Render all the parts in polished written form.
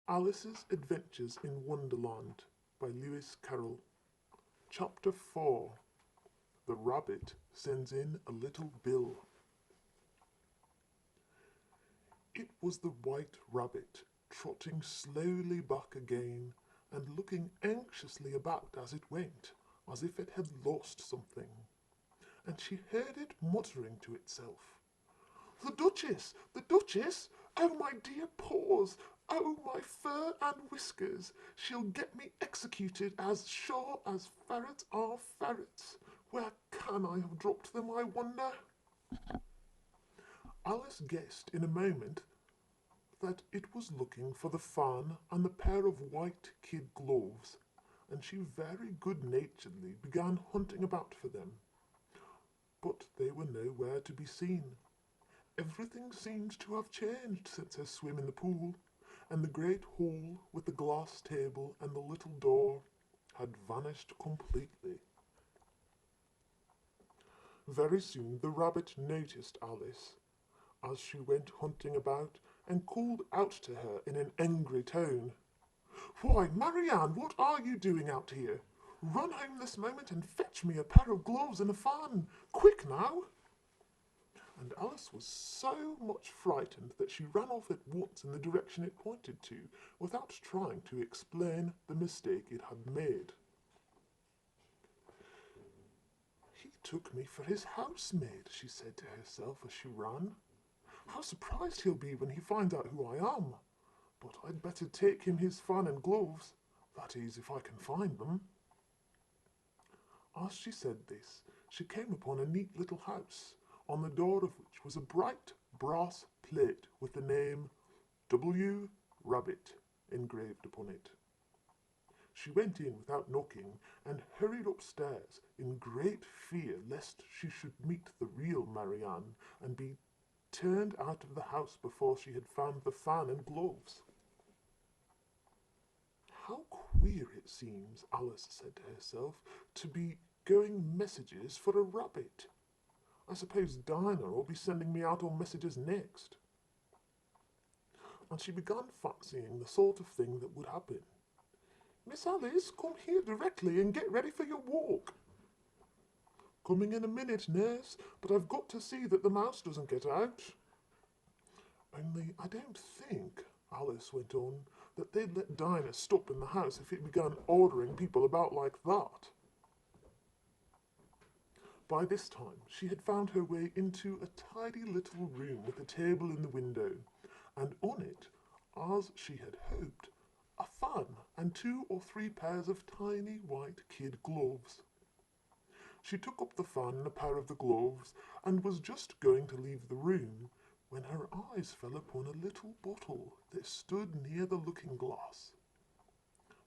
Alice's Adventures in Wonderland by Lewis Carroll. Chapter 4. The Rabbit Sends in a Little Bill. It was the White Rabbit, trotting slowly back again and looking anxiously about as it went, as if it had lost something. And she heard it muttering to itself, "The Duchess! The Duchess! Oh, my dear paws! Oh, my fur and whiskers! She'll get me executed as sure as ferrets are ferrets. Where can I have dropped them, I wonder?" Alice guessed in a moment that it was looking for the fan and the pair of white kid gloves, and she very good-naturedly began hunting about for them. But they were nowhere to be seen. Everything seemed to have changed since her swim in the pool, and the great hall with the glass table and the little door had vanished completely. Very soon the rabbit noticed Alice as she went hunting about and called out to her in an angry tone, "Why, Marianne, what are you doing out here? Run home this moment and fetch me a pair of gloves and a fan. Quick now!" And Alice was so much frightened that she ran off at once in the direction it pointed to, without trying to explain the mistake it had made. "He took me for his housemaid," she said to herself as she ran. "How surprised he'll be when he finds out who I am. But I'd better take him his fan and gloves, that is, if I can find them." As she said this, she came upon a neat little house, on the door of which was a bright brass plate with the name W. Rabbit engraved upon it. She went in without knocking and hurried upstairs in great fear lest she should meet the real Marianne and be turned out of the house before she had found the fan and gloves. "How queer it seems," Alice said to herself, "to be going messages for a rabbit. I suppose Dinah will be sending me out on messages next." And she began fancying the sort of thing that would happen. "Miss Alice, come here directly and get ready for your walk." "Coming in a minute, nurse, but I've got to see that the mouse doesn't get out." "Only I don't think," Alice went on, "that they'd let Dinah stop in the house if it began ordering people about like that." By this time she had found her way into a tidy little room with a table in the window, and on it, as she had hoped, a fan and 2 or 3 pairs of tiny white kid gloves. She took up the fan and a pair of the gloves, and was just going to leave the room, when her eyes fell upon a little bottle that stood near the looking-glass.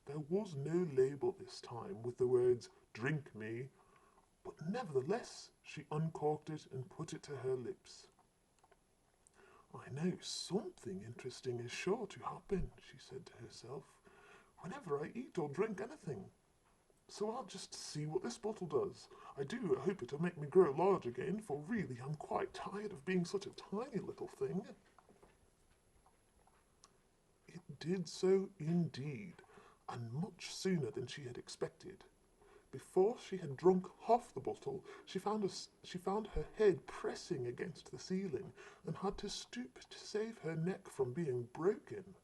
There was no label this time with the words "Drink me," but nevertheless she uncorked it and put it to her lips. "I know something interesting is sure to happen," she said to herself, "whenever I eat or drink anything. So I'll just see what this bottle does. I do hope it'll make me grow large again, for really I'm quite tired of being such a tiny little thing." It did so indeed, and much sooner than she had expected. Before she had drunk half the bottle, she found her head pressing against the ceiling, and had to stoop to save her neck from being broken.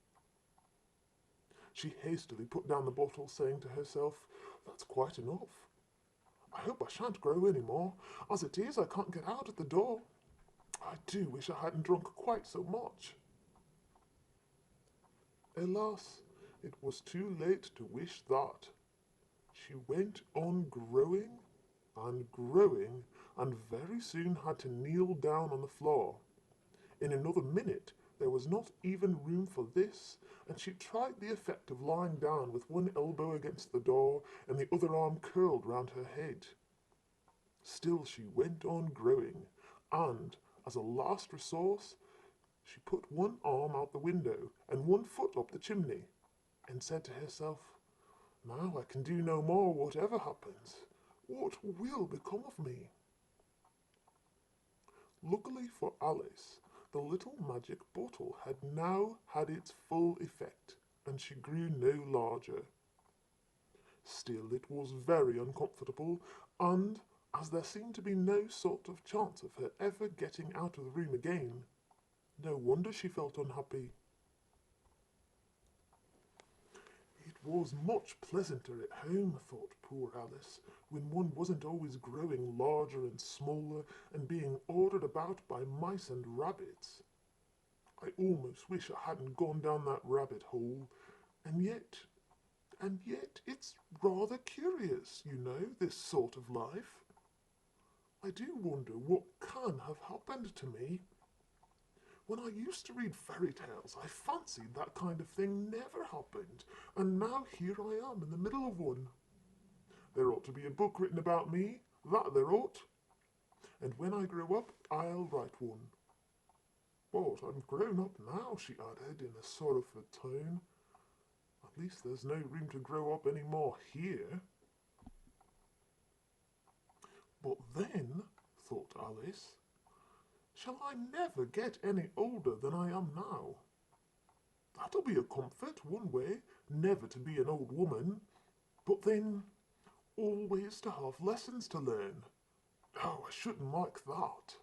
She hastily put down the bottle, saying to herself, "That's quite enough. I hope I shan't grow any more. As it is, I can't get out at the door. I do wish I hadn't drunk quite so much." Alas, it was too late to wish that. She went on growing and growing, and very soon had to kneel down on the floor. In another minute there was not even room for this, and she tried the effect of lying down with one elbow against the door and the other arm curled round her head. Still she went on growing, and, as a last resource, she put one arm out the window and one foot up the chimney, and said to herself, "Now I can do no more, whatever happens. What will become of me?" Luckily for Alice, the little magic bottle had now had its full effect, and and she grew no larger. Still, it was very uncomfortable, and as there seemed to be no sort of chance of her ever getting out of the room again, no wonder she felt unhappy. It was much pleasanter at home, thought poor Alice, when one wasn't always growing larger and smaller and being ordered about by mice and rabbits. I almost wish I hadn't gone down that rabbit hole, and yet it's rather curious, you know, this sort of life. I do wonder what can have happened to me. When I used to read fairy tales, I fancied that kind of thing never happened, and now here I am in the middle of one. There ought to be a book written about me, that there ought. And when I grow up, I'll write one. But I'm grown up now, she added in a sorrowful tone. At least there's no room to grow up any more here. But then, thought Alice, shall I never get any older than I am now? That'll be a comfort, one way, never to be an old woman, but then always to have lessons to learn. Oh, I shouldn't like that.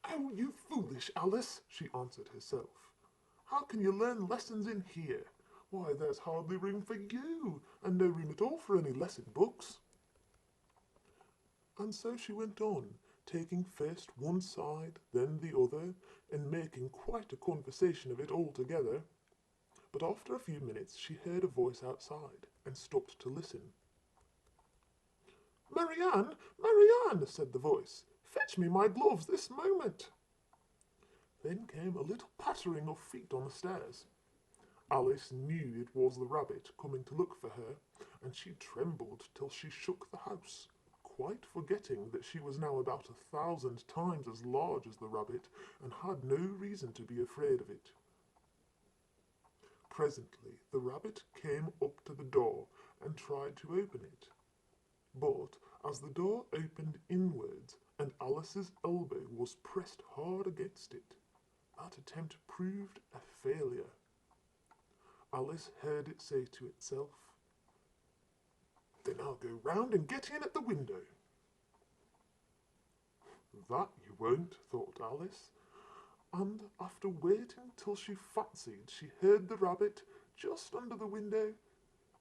Oh, you foolish Alice, she answered herself. How can you learn lessons in here? Why, there's hardly room for you, and no room at all for any lesson books. And so she went on, taking first one side, then the other, and making quite a conversation of it altogether. But after a few minutes she heard a voice outside, and stopped to listen. "Marianne, Marianne," said the voice, "fetch me my gloves this moment." Then came a little pattering of feet on the stairs. Alice knew it was the rabbit coming to look for her, and she trembled till she shook the house, quite forgetting that she was now about 1,000 times as large as the rabbit, and had no reason to be afraid of it. Presently the rabbit came up to the door and tried to open it. But as the door opened inwards and Alice's elbow was pressed hard against it, that attempt proved a failure. Alice heard it say to itself, "Then I'll go round and get in at the window." That you won't, thought Alice, and after waiting till she fancied she heard the rabbit just under the window,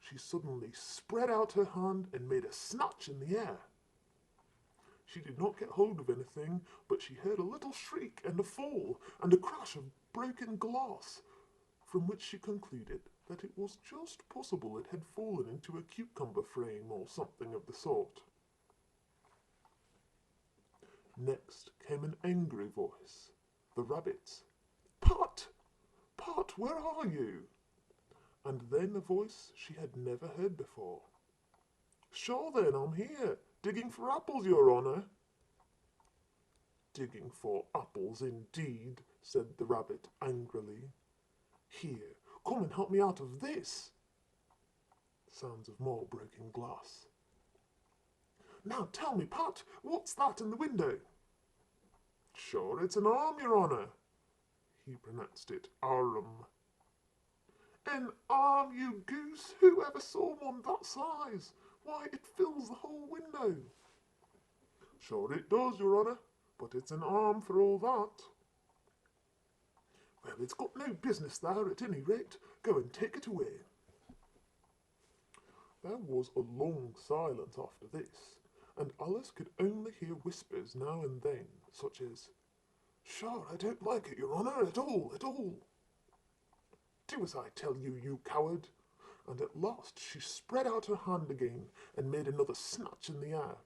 she suddenly spread out her hand and made a snatch in the air. She did not get hold of anything, but she heard a little shriek and a fall and a crash of broken glass, from which she concluded that it was just possible it had fallen into a cucumber frame or something of the sort. Next came an angry voice, the rabbit's. "Putt! Putt, where are you?" And then a voice she had never heard before. "Sure then, I'm here, digging for apples, your honour." "Digging for apples, indeed," said the rabbit angrily. "Here, come and help me out of this." Sounds of more broken glass. "Now tell me, Pat, what's that in the window?" "Sure, it's an arm, your honour." He pronounced it arm. "An arm, you goose! Who ever saw one that size? Why, it fills the whole window." "Sure it does, your honour, but it's an arm for all that." "Well, it's got no business there at any rate. Go and take it away." There was a long silence after this, and Alice could only hear whispers now and then, such as, "Sure, I don't like it, your honour, at all, at all." "Do as I tell you, you coward." And at last she spread out her hand again and made another snatch in the air.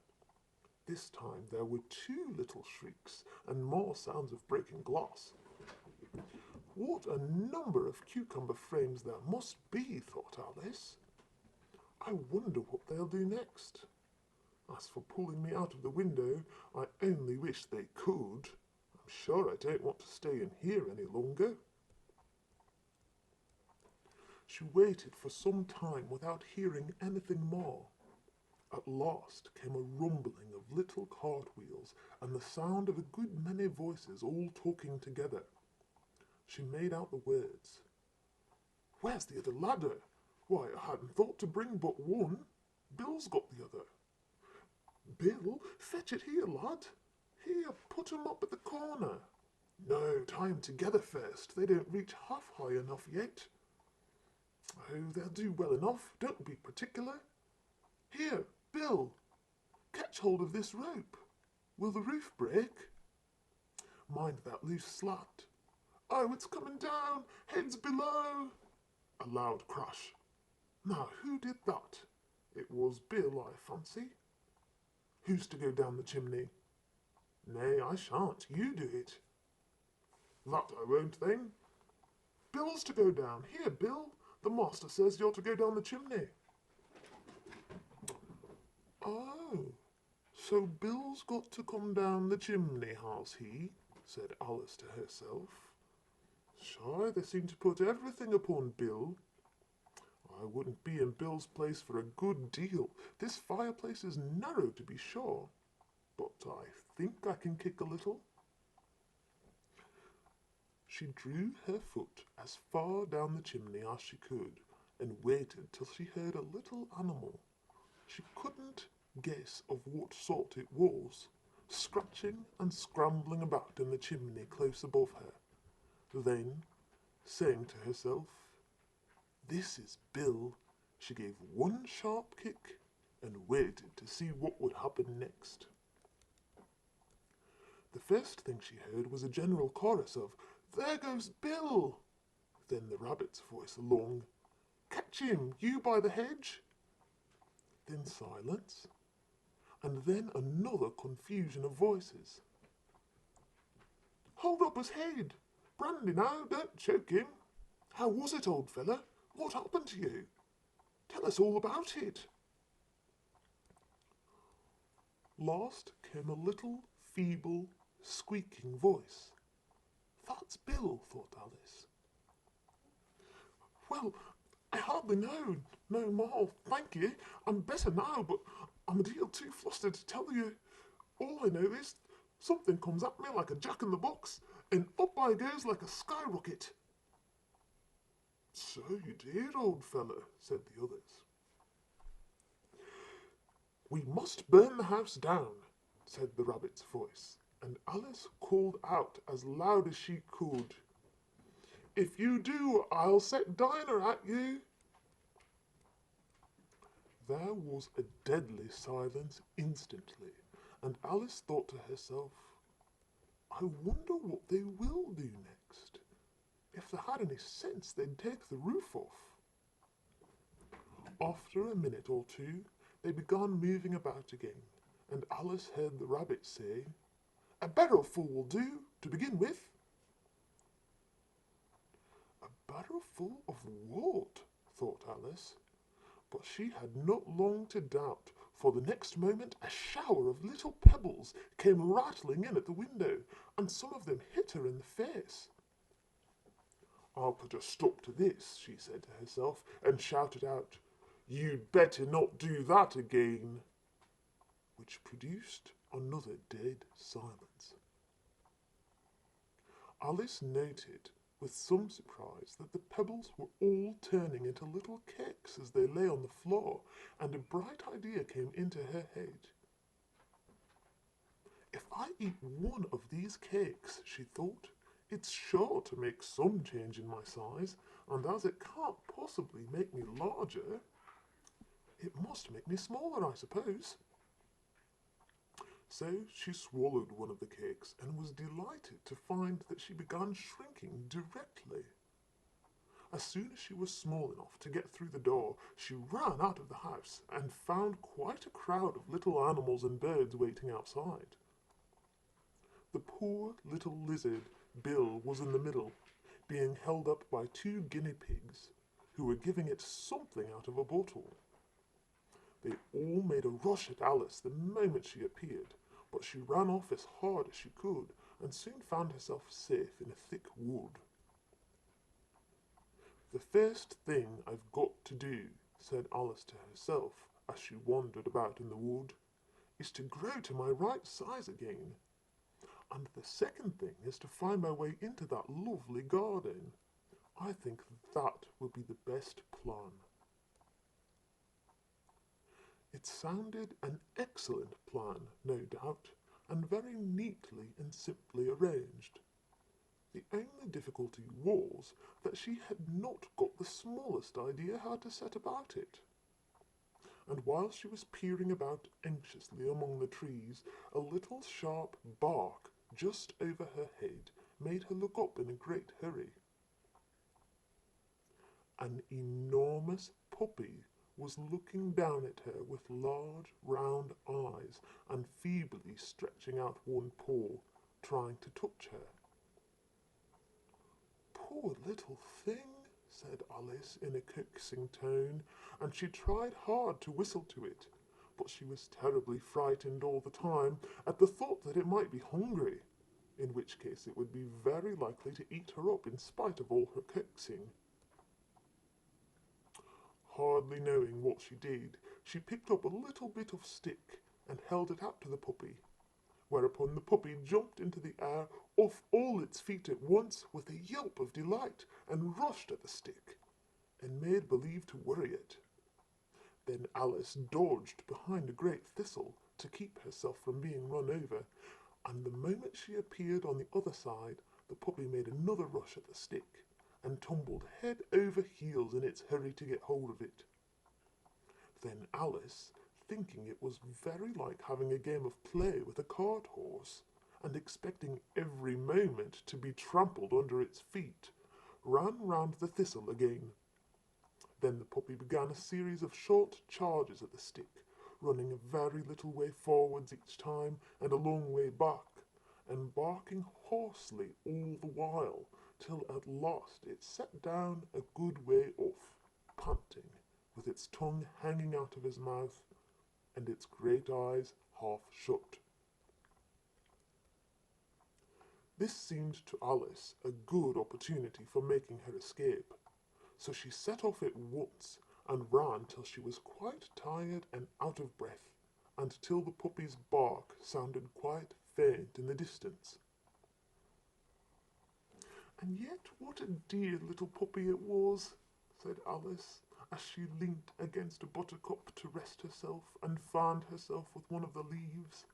This time there were 2 little shrieks and more sounds of breaking glass. What a number of cucumber frames there must be, thought Alice. I wonder what they'll do next. As for pulling me out of the window, I only wish they could. I'm sure I don't want to stay in here any longer. She waited for some time without hearing anything more. At last came a rumbling of little cartwheels and the sound of a good many voices all talking together. She made out the words, Where's the other ladder? Why, I hadn't thought to bring but one. Bill's got the other. Bill, fetch it here, lad. Here, put 'em up at the corner. No, tie 'em together first. They don't reach half high enough yet. Oh, they'll do well enough. Don't be particular. Here, Bill, catch hold of this rope. Will the roof break? Mind that loose slat. Oh, it's coming down. Heads below. A loud crash. Now, who did that? It was Bill, I fancy. Who's to go down the chimney? Nay, I shan't. You do it. That I won't, then. Bill's to go down. Here, Bill. The master says you're to go down the chimney. Oh, so Bill's got to come down the chimney, has he? Said Alice to herself. Shy, they seem to put everything upon Bill. I wouldn't be in Bill's place for a good deal. This fireplace is narrow, to be sure, but I think I can kick a little. She drew her foot as far down the chimney as she could and waited till she heard a little animal. She couldn't guess of what sort it was, scratching and scrambling about in the chimney close above her. Then, saying to herself, "This is Bill," she gave one sharp kick and waited to see what would happen next. The first thing she heard was a general chorus of, "There goes Bill!" Then the rabbit's voice along, "Catch him, you by the hedge!" Then silence, and then another confusion of voices. "Hold up his head! Brandy now, don't choke him! How was it, old fella? What happened to you? Tell us all about it." Last came a little, feeble, squeaking voice. "That's Bill," thought Alice. "Well, I hardly know no more, thank you. I'm better now, but I'm a deal too flustered to tell you. All I know is something comes at me like a jack-in-the-box, and up I goes like a skyrocket." "So you did, old fella," said the others. "We must burn the house down," said the rabbit's voice, and Alice called out as loud as she could, "If you do, I'll set Dinah at you." There was a deadly silence instantly, and Alice thought to herself, "I wonder what they will do next. If they had any sense, they'd take the roof off." After a minute or two, they began moving about again, and Alice heard the rabbit say, "A barrowful will do, to begin with." A barrowful of what? Thought Alice. But she had not long to doubt, for the next moment a shower of little pebbles came rattling in at the window, and some of them hit her in the face. "I'll put a stop to this," she said to herself, and shouted out, "You'd better not do that again," which produced another dead silence. Alice noted with some surprise that the pebbles were all turning into little cakes as they lay on the floor, and a bright idea came into her head. "If I eat one of these cakes," she thought, "it's sure to make some change in my size, and as it can't possibly make me larger, it must make me smaller, I suppose." So she swallowed one of the cakes and was delighted to find that she began shrinking directly. As soon as she was small enough to get through the door, she ran out of the house and found quite a crowd of little animals and birds waiting outside. The poor little lizard, Bill, was in the middle, being held up by 2 guinea pigs, who were giving it something out of a bottle. They all made a rush at Alice the moment she appeared, but she ran off as hard as she could and soon found herself safe in a thick wood. "The first thing I've got to do," said Alice to herself as she wandered about in the wood, "is to grow to my right size again. And the second thing is to find my way into that lovely garden. I think that would be the best plan. It sounded an excellent plan, no doubt, and very neatly and simply arranged. The only difficulty was that she had not got the smallest idea how to set about it. And while she was peering about anxiously among the trees, a little sharp bark just over her head made her look up in a great hurry. An enormous puppy was looking down at her with large round eyes and feebly stretching out one paw, trying to touch her. "Poor little thing," said Alice in a coaxing tone, and she tried hard to whistle to it, but she was terribly frightened all the time at the thought that it might be hungry, in which case it would be very likely to eat her up in spite of all her coaxing. Hardly knowing what she did, she picked up a little bit of stick and held it out to the puppy, whereupon the puppy jumped into the air off all its feet at once with a yelp of delight and rushed at the stick and made believe to worry it. Then Alice dodged behind a great thistle to keep herself from being run over, and the moment she appeared on the other side, the puppy made another rush at the stick and tumbled head over heels in its hurry to get hold of it. Then Alice, thinking it was very like having a game of play with a cart horse, and expecting every moment to be trampled under its feet, ran round the thistle again. Then the puppy began a series of short charges at the stick, running a very little way forwards each time and a long way back, and barking hoarsely all the while, till at last it sat down a good way off, panting, with its tongue hanging out of his mouth, and its great eyes half shut. This seemed to Alice a good opportunity for making her escape, so she set off at once and ran till she was quite tired and out of breath, and till the puppy's bark sounded quite faint in the distance. "And yet what a dear little puppy it was," said Alice, as she leant against a buttercup to rest herself and fanned herself with one of the leaves.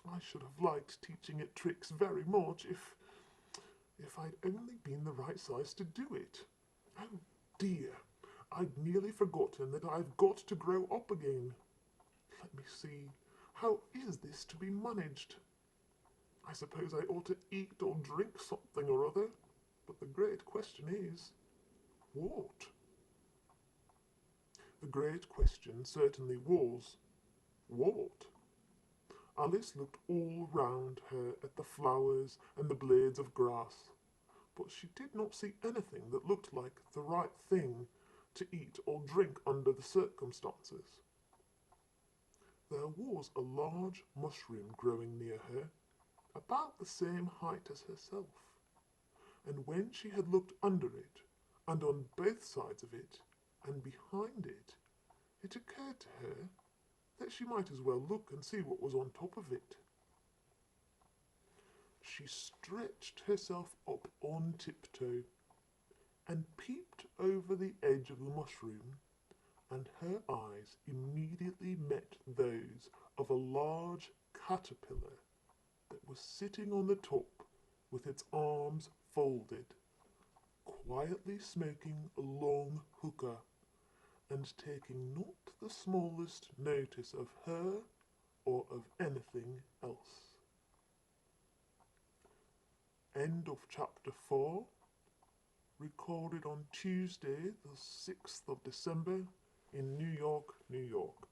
"I should have liked teaching it tricks very much if I'd only been the right size to do it. Oh dear, I'd nearly forgotten that I've got to grow up again. Let me see, how is this to be managed? I suppose I ought to eat or drink something or other, but the great question is, what?" The great question certainly was, what? Alice looked all round her at the flowers and the blades of grass, but she did not see anything that looked like the right thing to eat or drink under the circumstances. There was a large mushroom growing near her, about the same height as herself, and when she had looked under it, and on both sides of it, and behind it, it occurred to her that she might as well look and see what was on top of it. She stretched herself up on tiptoe, and peeped over the edge of the mushroom, and her eyes immediately met those of a large caterpillar that was sitting on the top with its arms folded, quietly smoking a long hookah, and taking not the smallest notice of her or of anything else. End of chapter 4, recorded on Tuesday, the 6th of December in New York, New York.